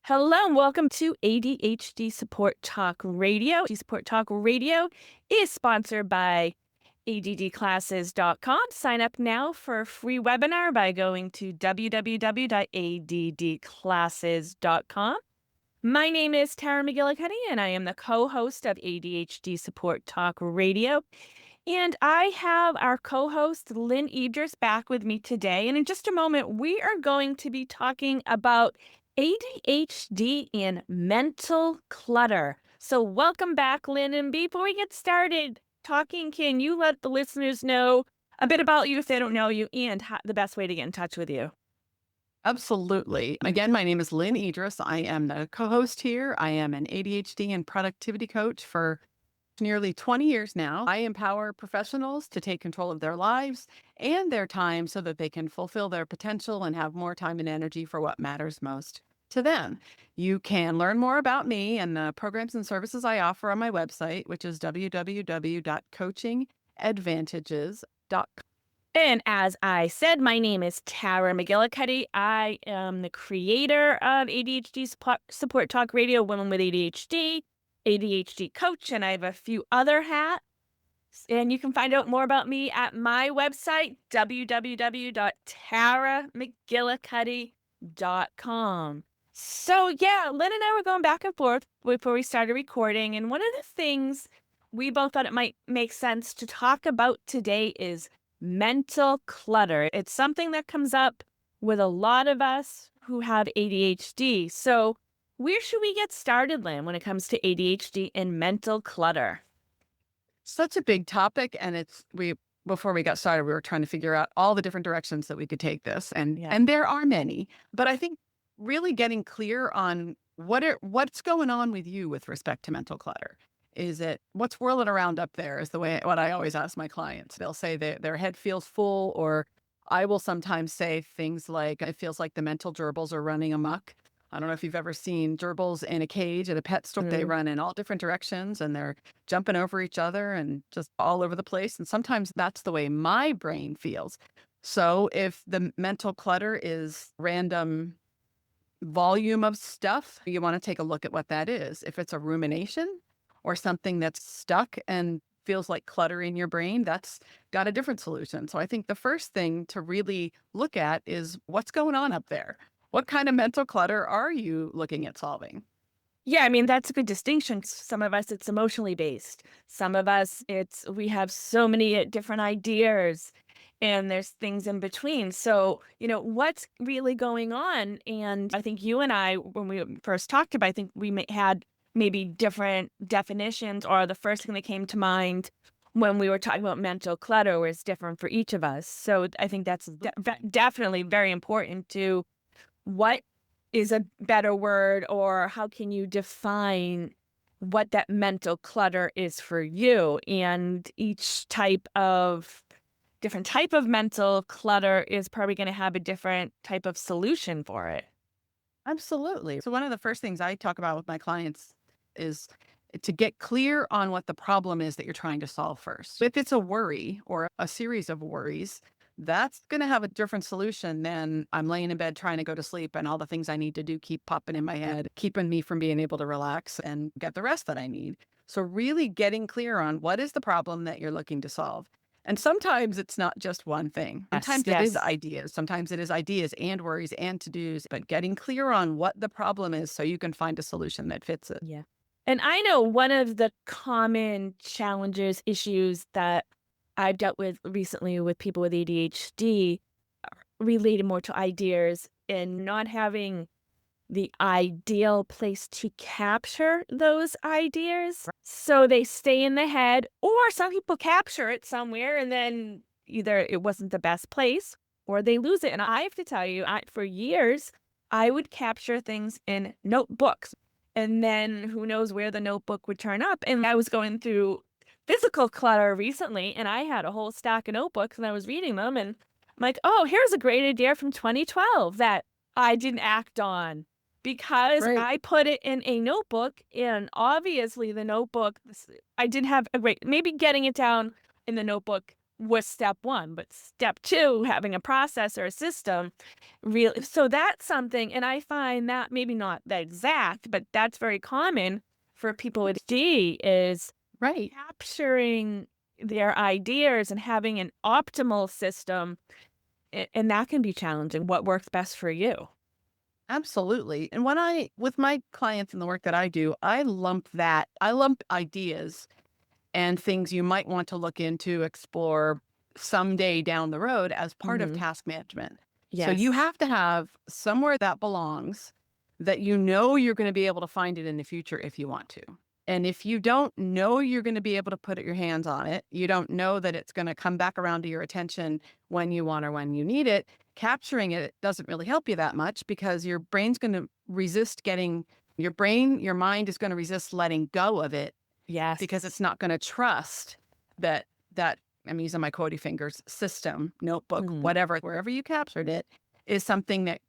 Hello and welcome to ADHD Support Talk Radio. ADHD Support Talk Radio is sponsored by ADDclasses.com. Sign up now for a free webinar by going to www.addclasses.com. My name is Tara McGillicuddy and I am the co-host of ADHD Support Talk Radio. And I have our co-host Lynne Edris back with me today. And in just a moment, we are going to be talking about ADHD and mental clutter. So welcome back, Lynn. And before we get started talking, can you let the listeners know a bit about you if they don't know you and the best way to get in touch with you? Absolutely. Again, my name is Lynne Edris. I am the co-host here. I am an ADHD and productivity coach for nearly 20 years now. I empower professionals to take control of their lives and their time so that they can fulfill their potential and have more time and energy for what matters most to them. You can learn more about me and the programs and services I offer on my website, which is www.coachingadvantages.com. And as I said, my name is Tara McGillicuddy. I am the creator of ADHD Support Talk Radio, Women with ADHD, ADHD coach, and I have a few other hats. And you can find out more about me at my website, www.taramcgillicuddy.com. So yeah, Lynn and I were going back and forth before we started recording. And one of the things we both thought it might make sense to talk about today is mental clutter. It's something that comes up with a lot of us who have ADHD. So where should we get started, Lynn, when it comes to ADHD and mental clutter? Such a big topic, and before we got started, we were trying to figure out all the different directions that we could take this, and Yeah. and there are many. But I think really getting clear on what's going on with you with respect to mental clutter. Is it what's whirling around up there? Is the way what I always ask my clients. They'll say their head feels full, or I will sometimes say things like, "It feels like the mental gerbils are running amok." I don't know if you've ever seen gerbils in a cage at a pet store. They run in all different directions and they're jumping over each other and just all over the place. And sometimes that's the way my brain feels. So if the mental clutter is random volume of stuff, you want to take a look at what that is. If it's a rumination or something that's stuck and feels like clutter in your brain, that's got a different solution. So I think the first thing to really look at is what's going on up there. What kind of mental clutter are you looking at solving? Yeah, I mean, that's a good distinction. Some of us, it's emotionally based. Some of us, we have so many different ideas and there's things in between. So, what's really going on? And I think you and I, when we first talked about, I think had maybe different definitions, or the first thing that came to mind when we were talking about mental clutter was different for each of us. So I think that's definitely very important to what is a better word, or how can you define what that mental clutter is for you? And each different type of mental clutter is probably going to have a different type of solution for it. Absolutely. So one of the first things I talk about with my clients is to get clear on what the problem is that you're trying to solve first. If it's a worry or a series of worries, that's going to have a different solution than I'm laying in bed trying to go to sleep and all the things I need to do keep popping in my head, keeping me from being able to relax and get the rest that I need. So really getting clear on what is the problem that you're looking to solve. And sometimes it's not just one thing. Sometimes it is Yes. ideas. Sometimes it is ideas and worries and to-dos, but getting clear on what the problem is so you can find a solution that fits it. Yeah. And I know one of the common challenges, issues that I've dealt with recently with people with ADHD related more to ideas and not having the ideal place to capture those ideas. So they stay in the head, or some people capture it somewhere and then either it wasn't the best place or they lose it. And I have to tell you, for years, I would capture things in notebooks. And then who knows where the notebook would turn up. And I was going through physical clutter recently, and I had a whole stack of notebooks and I was reading them. And I'm like, oh, here's a great idea from 2012 that I didn't act on because Right. I put it in a notebook, and obviously the notebook, I didn't have a great, maybe getting it down in the notebook was step one, but step two, having a process or a system, really. So that's something, and I find that maybe not that exact, but that's very common for people with D is Right. capturing their ideas and having an optimal system, and that can be challenging. What works best for you? Absolutely. And with my clients and the work that I do, I lump ideas and things you might want to look into, explore someday down the road as part of Mhm. task management. So you Yes. have to have somewhere that belongs that you know you're going to be able to find it in the future if you want to. And if you don't know you're going to be able to put your hands on it, you don't know that it's going to come back around to your attention when you want or when you need it, capturing it doesn't really help you that much because your mind is going to resist letting go of it because it's Yes. not gonna trust that I'm using my quotey fingers, system, notebook, Mhm. whatever, wherever you captured it, is something that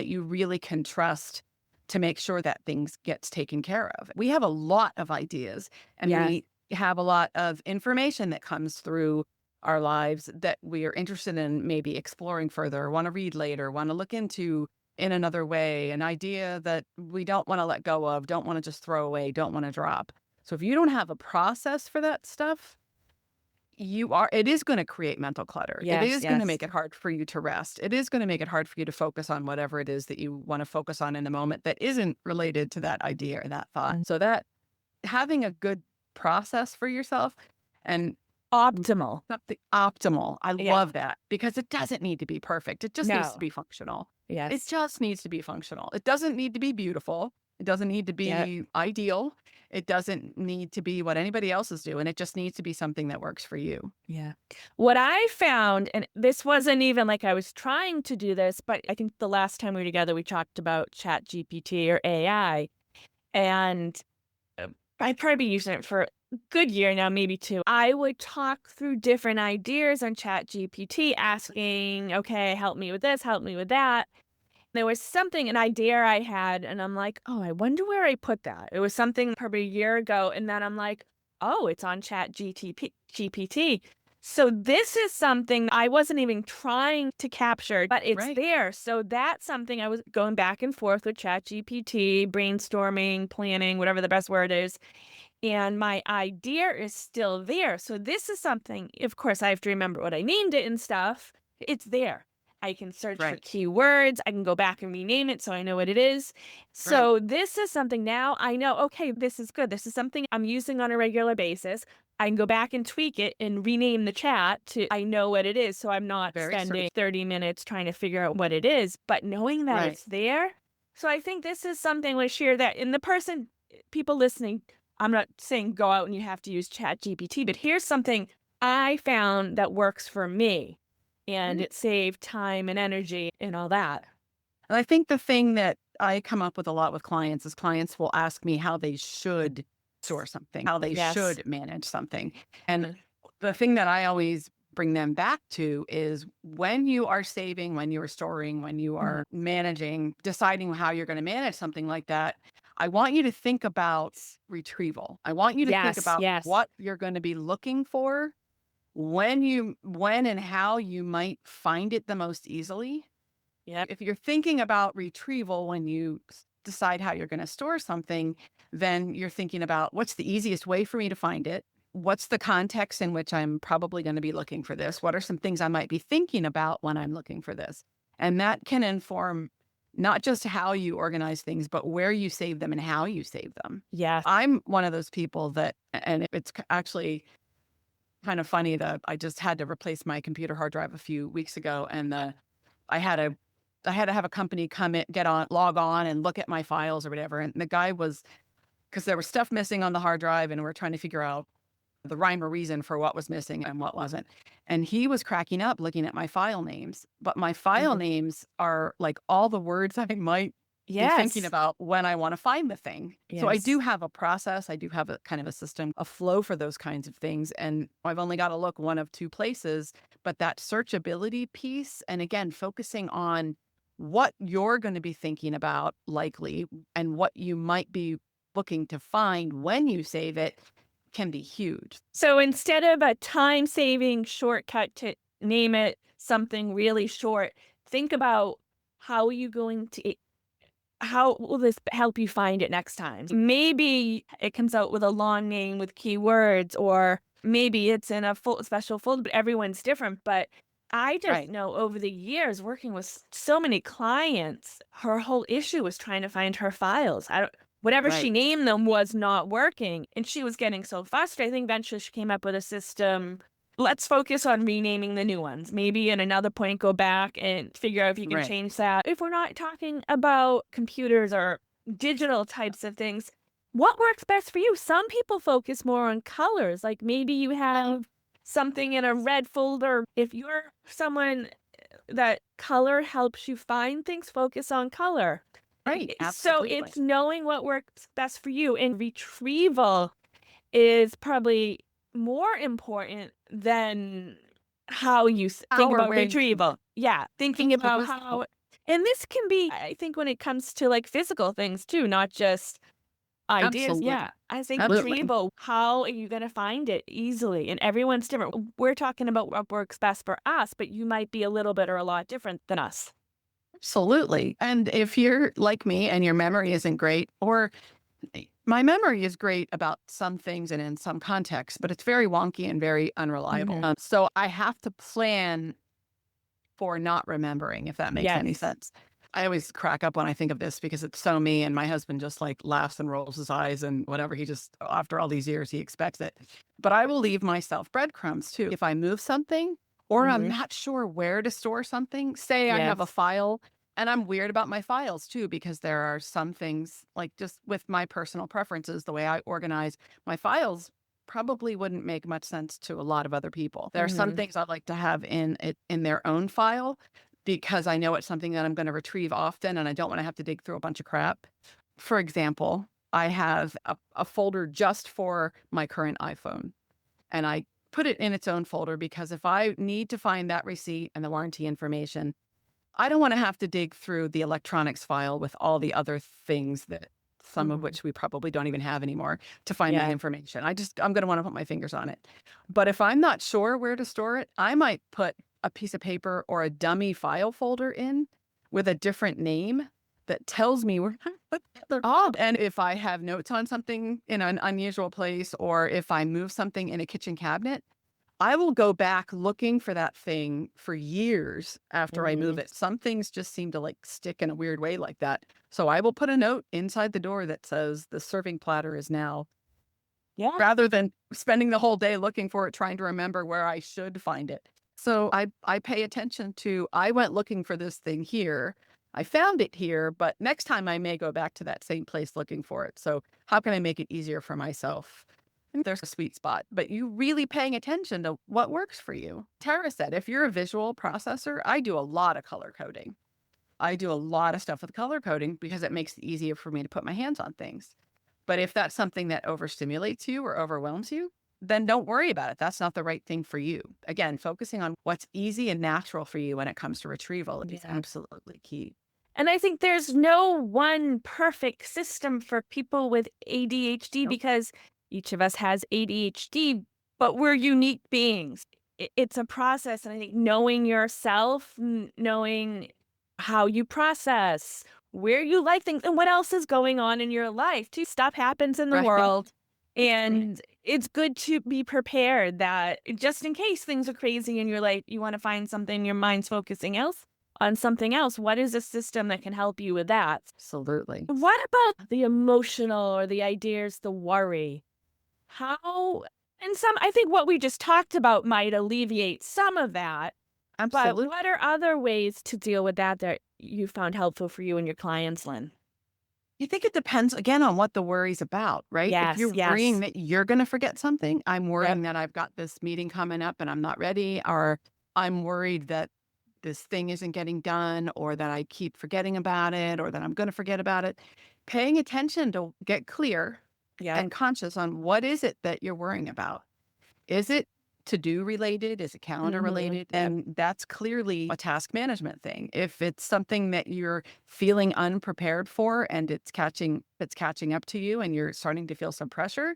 you really can trust to make sure that things gets taken care of. We have a lot of ideas, and Yes. we have a lot of information that comes through our lives that we are interested in maybe exploring further, wanna read later, wanna look into in another way, an idea that we don't wanna let go of, don't wanna just throw away, don't wanna drop. So if you don't have a process for that stuff, it is going to create mental clutter. It Yes, is going to yes. make it hard for you to rest. It is going to make it hard for you to focus on whatever it is that you want to focus on in the moment that isn't related to that idea or that thought. Mm. So that having a good process for yourself and Optimal. something optimal. I Yeah. love that because it doesn't need to be perfect. It just needs to No. be functional. It Yes. just needs to be functional. It doesn't need to be beautiful. It doesn't need to Yeah. be ideal. It doesn't need to be what anybody else is doing. It just needs to be something that works for you. Yeah. What I found, and this wasn't even like I was trying to do this, but I think the last time we were together, we talked about ChatGPT or AI, and I've probably been using it for a good year now, maybe two. I would talk through different ideas on ChatGPT, asking, okay, help me with this, help me with that. There was something, an idea I had, and I'm like, "Oh, I wonder where I put that." It was something probably a year ago, and then I'm like, "Oh, it's on GPT. So this is something I wasn't even trying to capture, but it's Right. there. So that's something I was going back and forth with ChatGPT, brainstorming, planning, whatever the best word is, and my idea is still there. So this is something, of course, I have to remember what I named it and stuff. It's there. I can search for Right. keywords. I can go back and rename it so I know what it is. Right. So this is something now I know, okay, this is good. This is something I'm using on a regular basis. I can go back and tweak it and rename the chat to I know what it is. So I'm not Very spending certain. 30 minutes trying to figure out what it is, but knowing that Right. it's there. So I think this is something we share that in the person, people listening, I'm not saying go out and you have to use ChatGPT, but here's something I found that works for me, and Right. it saved time and energy and all that. And I think the thing that I come up with a lot with clients is clients will ask me how they should store something, how they Yes. should manage something. And the thing that I always bring them back to is when you are saving, when you are storing, when you Mhm. are managing, deciding how you're going to manage something like that, I want you to think about retrieval. I want you to think Yes, about yes. what you're going to be looking for when and how you might find it the most easily. Yep. If you're thinking about retrieval when you decide how you're going to store something, then you're thinking about what's the easiest way for me to find it? What's the context in which I'm probably going to be looking for this? What are some things I might be thinking about when I'm looking for this? And that can inform not just how you organize things, but where you save them and how you save them. Yes. I'm one of those people that, and it's actually kind of funny that I just had to replace my computer hard drive a few weeks ago, and I had a I had to have a company come in, log on and look at my files or whatever. And the guy was because there was stuff missing on the hard drive, and we're trying to figure out the rhyme or reason for what was missing and what wasn't. And he was cracking up looking at my file names, but my file Mhm. names are like all the words I might be thinking Yes. about when I want to find the thing. So I do Yes. have a process. I do have a kind of a system, a flow for those kinds of things. And I've only got to look one of two places, but that searchability piece, and again, focusing on what you're going to be thinking about likely and what you might be looking to find when you save it can be huge. So instead of a time-saving shortcut to name it something really short, think about how are you going to how will this help you find it next time? Maybe it comes out with a long name with keywords, or maybe it's in a full special folder, but everyone's different. But I just Right. know over the years working with so many clients, her whole issue was trying to find her files. I don't, whatever she Right. named them was not working. And she was getting so frustrated. I think eventually she came up with a system. Let's focus on renaming the new ones. Maybe at another point, go back and figure out if you can Right. change that. If we're not talking about computers or digital types of things, what works best for you? Some people focus more on colors. Like maybe you have something in a red folder. If you're someone that color helps you find things, focus on color. Right. So Absolutely. it's knowing what works best for you. And retrieval is probably more important than how you think How or about where you find retrieval. it. Yeah, thinking about Absolutely. how, and this can be, I think, when it comes to like physical things too, not just ideas. Absolutely. Yeah, I think Absolutely. retrieval, how are you going to find it easily? And everyone's different. We're talking about what works best for us, but you might be a little bit or a lot different than us. Absolutely. And if you're like me and your memory isn't great, or my memory is great about some things and in some contexts, but it's very wonky and very unreliable. Hmm. So I have to plan for not remembering, if that makes any Yes. sense. I always crack up when I think of this because it's so me, and my husband just like laughs and rolls his eyes and whatever. He just, after all these years, he expects it. But I will leave myself breadcrumbs too. If I move something or I'm Hmm. not sure where to store something, say I have a Yes. file, and I'm weird about my files too, because there are some things like just with my personal preferences, the way I organize my files probably wouldn't make much sense to a lot of other people. There are some Hmm. things I like to have in it in their own file because I know it's something that I'm going to retrieve often and I don't want to have to dig through a bunch of crap. For example, I have a folder just for my current iPhone, and I put it in its own folder because if I need to find that receipt and the warranty information, I don't want to have to dig through the electronics file with all the other things that some of Hmm. which we probably don't even have anymore to find that Yeah. information. I'm going to want to put my fingers on it. But if I'm not sure where to store it, I might put a piece of paper or a dummy file folder in with a different name that tells me where I put the Oh. and if I have notes on something in an unusual place, or if I move something in a kitchen cabinet, I will go back looking for that thing for years after I move Mhm. it. Some things just seem to like stick in a weird way like that. So I will put a note inside the door that says the serving platter is now, Yeah. rather than spending the whole day looking for it, trying to remember where I should find it. So I pay attention to, I went looking for this thing here. I found it here, but next time I may go back to that same place looking for it. So how can I make it easier for myself? And there's a sweet spot, but you really paying attention to what works for you. Tara said, if you're a visual processor, I do a lot of color coding. I do a lot of stuff with color coding because it makes it easier for me to put my hands on things. But if that's something that overstimulates you or overwhelms you, then don't worry about it. That's not the right thing for you. Again, focusing on what's easy and natural for you when it comes to retrieval is Yeah. absolutely key. And I think there's no one perfect system for people with ADHD Nope. because each of us has ADHD, but we're unique beings. It's a process. And I think knowing yourself, knowing how you process, where you like things, and what else is going on in your life too. Stuff happens in the Right. world. Right. And it's good to be prepared that just in case things are crazy in your life, you want to find something your mind's focusing else on something else. What is a system that can help you with that? Absolutely. What about the emotional or the ideas, the worry? How, and some, I think what we just talked about might alleviate some of that, but Absolutely. what are other ways to deal with that that you found helpful for you and your clients, Lynn? I think it depends again on what the worry's about, right? If Yes, you're worrying yes. that you're going to forget something, I'm Yep. worrying that I've got this meeting coming up and I'm not ready, or I'm worried that this thing isn't getting done, or that I keep forgetting about it, or that I'm going to forget about it. Paying attention to get clear Yep. and conscious on what is it that you're worrying about. Is it to do related? Is it calendar Hmm. related? And that's clearly a task management thing. If it's something that you're feeling unprepared for and it's catching up to you and you're starting to feel some pressure,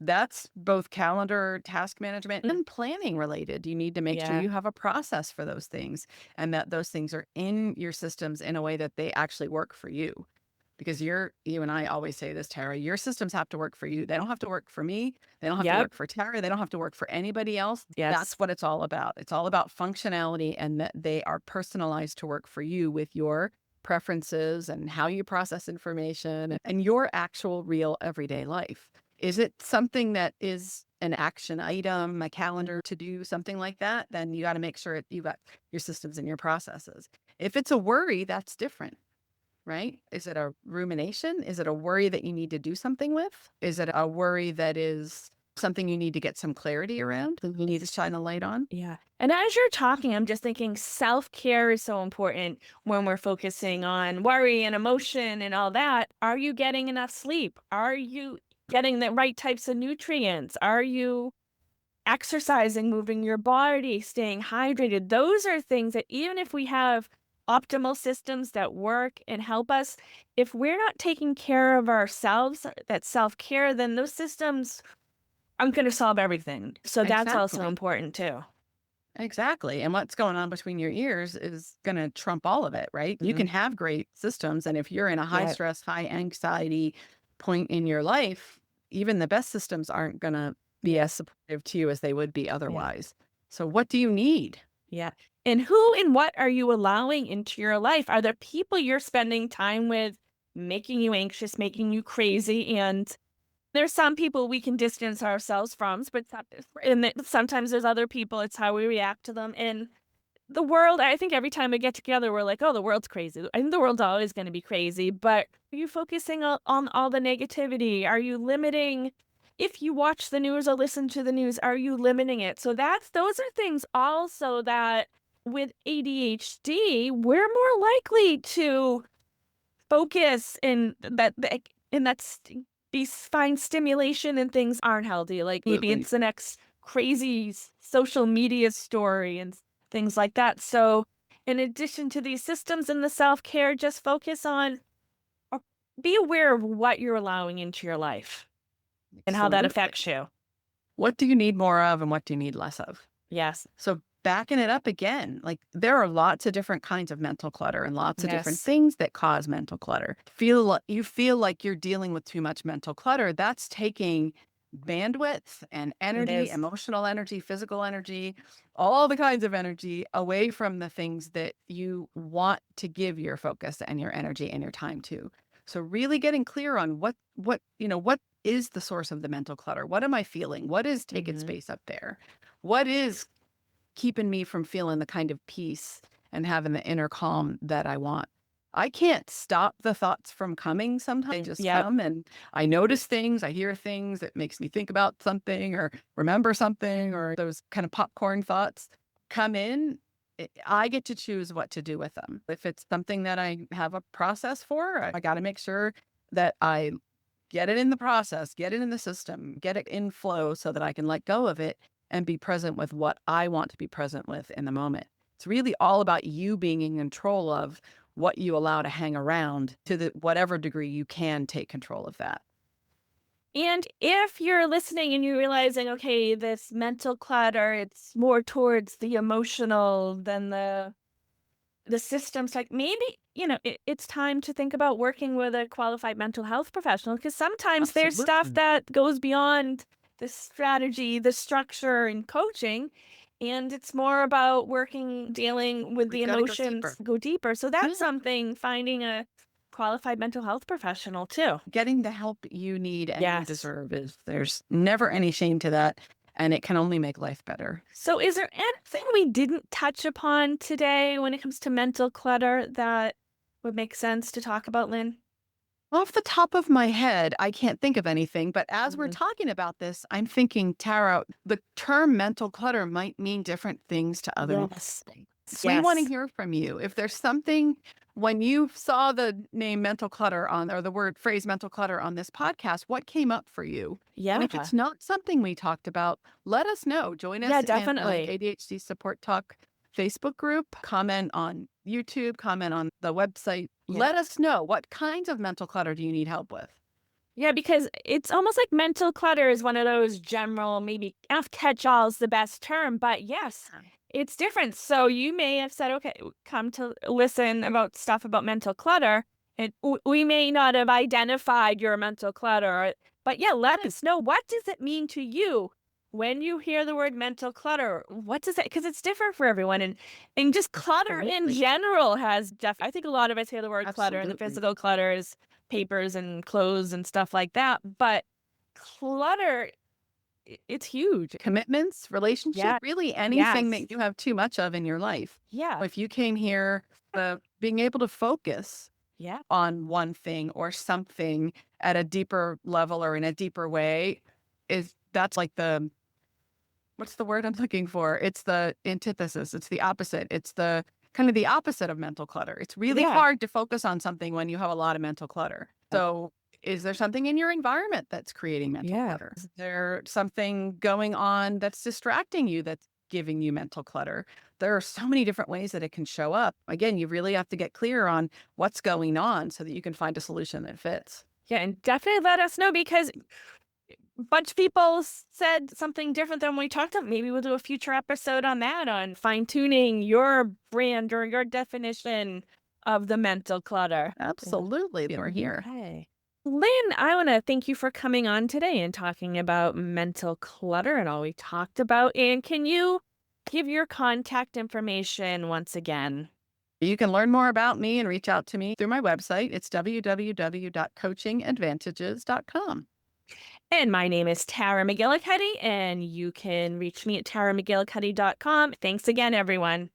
That's both calendar, task management, and planning related. You need to make sure Yeah. you have a process for those things and that those things are in your systems in a way that they actually work for you. Because you and I always say this, Tara, your systems have to work for you. They don't have to work for me. They don't have to Yep. work for Tara. They don't have to work for anybody else. That's Yes. what it's all about. It's all about functionality and that they are personalized to work for you with your preferences and how you process information and your actual real everyday life. Is it something that is an action item, a calendar to do something like that? Then you got to make sure you got your systems and your processes. If it's a worry, that's different, right? Is it a rumination? Is it a worry that you need to do something with? Is it a worry that is something you need to get some clarity around, that you need to shine a light on? Yeah. And as you're talking, I'm just thinking self-care is so important when we're focusing on worry and emotion and all that. Are you getting enough sleep? Are you getting the right types of nutrients? Are you exercising, moving your body, staying hydrated? Those are things that even if we have optimal systems that work and help us, if we're not taking care of ourselves, that self-care, then those systems aren't going to solve everything. So that's also Exactly. important too. Exactly. And what's going on between your ears is going to trump all of it, right? You can Mhm. have great systems. And if you're in a high Yeah. stress, high anxiety point in your life, even the best systems aren't going to be Yeah. as supportive to you as they would be Yeah. otherwise. So, what do you need? Yeah. And who and what are you allowing into your life? Are there people you're spending time with making you anxious, making you crazy? And there's some people we can distance ourselves from, but sometimes there's other people, it's how we react to them. And the world, I think every time we get together, we're like, oh, the world's crazy. I think the world's always going to be crazy, but are you focusing on all the negativity? Are you limiting, if you watch the news or listen to the news, are you limiting it? So those are things also that with ADHD, we're more likely to focus and find stimulation and things aren't healthy. Like maybe Absolutely. it's the next crazy social media story and things like that. So in addition to these systems and the self-care, just focus on or be aware of what you're allowing into your life and how that Absolutely. affects you. What do you need more of and what do you need less of? Yes. So backing it up again, like there are lots of different kinds of mental clutter and lots of different Yes. things that cause mental clutter. You feel like you're dealing with too much mental clutter. That's taking bandwidth and It energy, is. emotional energy, physical energy, all the kinds of energy away from the things that you want to give your focus and your energy and your time to. So really getting clear on what is the source of the mental clutter? What am I feeling? What is taking Mhm. space up there? What is keeping me from feeling the kind of peace and having the inner calm that I want? I can't stop the thoughts from coming sometimes. They just Yep. come and I notice things, I hear things that makes me think about something or remember something or those kind of popcorn thoughts come in. I get to choose what to do with them. If it's something that I have a process for, I got to make sure that I get it in the process, get it in the system, get it in flow so that I can let go of it and be present with what I want to be present with in the moment. It's really all about you being in control of what you allow to hang around to the whatever degree you can take control of that. And if you're listening and you're realizing, okay, this mental clutter, it's more towards the emotional than the systems, like maybe, it's time to think about working with a qualified mental health professional because sometimes there's stuff Absolutely. that goes beyond the strategy, the structure, and coaching. And it's more about dealing with We've the got to go emotions, deeper. go deeper. So that's Yeah. something, finding a qualified mental health professional too. Getting the help you need and you Yes. deserve is there's never any shame to that. And it can only make life better. So, is there anything we didn't touch upon today when it comes to mental clutter that would make sense to talk about, Lynn? Off the top of my head, I can't think of anything, but as we're Mhm. talking about this, I'm thinking, Tara, the term mental clutter might mean different things to other people. Yes. So we want to Yes. hear from you. If there's something when you saw the name mental clutter on or the word phrase mental clutter on this podcast, what came up for you? And if Yeah. it's not something we talked about, let us know. Join Yeah, us in the definitely. ADHD Support Talk Facebook group, comment on YouTube, comment on the website. Yeah. Let us know what kinds of mental clutter do you need help with? Yeah, because it's almost like mental clutter is one of those general, maybe catch-all is the best term, but yes, Yeah. it's different. So you may have said, okay, come to listen about stuff about mental clutter, and we may not have identified your mental clutter, but yeah, let us know, what does it mean to you when you hear the word mental clutter? What does it? Because it's different for everyone, and just clutter in Absolutely. general has I think a lot of us hear the word clutter, and the Absolutely. physical clutter is papers and clothes and stuff like that, but clutter, it's huge. Commitments, relationship, Yeah. really anything Yes. that you have too much of in your life. Yeah. If you came here, being able to focus Yeah. on one thing or something at a deeper level or in a deeper way is that's like the what's the word I'm looking for? It's the antithesis. It's the opposite. It's the kind of the opposite of mental clutter. It's really Yeah. hard to focus on something when you have a lot of mental clutter. So, is there something in your environment that's creating mental Yeah. clutter? Is there something going on that's distracting you that's giving you mental clutter? There are so many different ways that it can show up. Again, you really have to get clear on what's going on so that you can find a solution that fits. Yeah, and definitely let us know, because a bunch of people said something different than we talked about. Maybe we'll do a future episode on that, on fine-tuning your brand or your definition of the mental clutter. Yeah. Absolutely. We're here. Okay. Lynn, I want to thank you for coming on today and talking about mental clutter and all we talked about. And can you give your contact information once again? You can learn more about me and reach out to me through my website. It's www.coachingadvantages.com. And my name is Tara McGillicuddy, and you can reach me at taramcgillicuddy.com. Thanks again, everyone.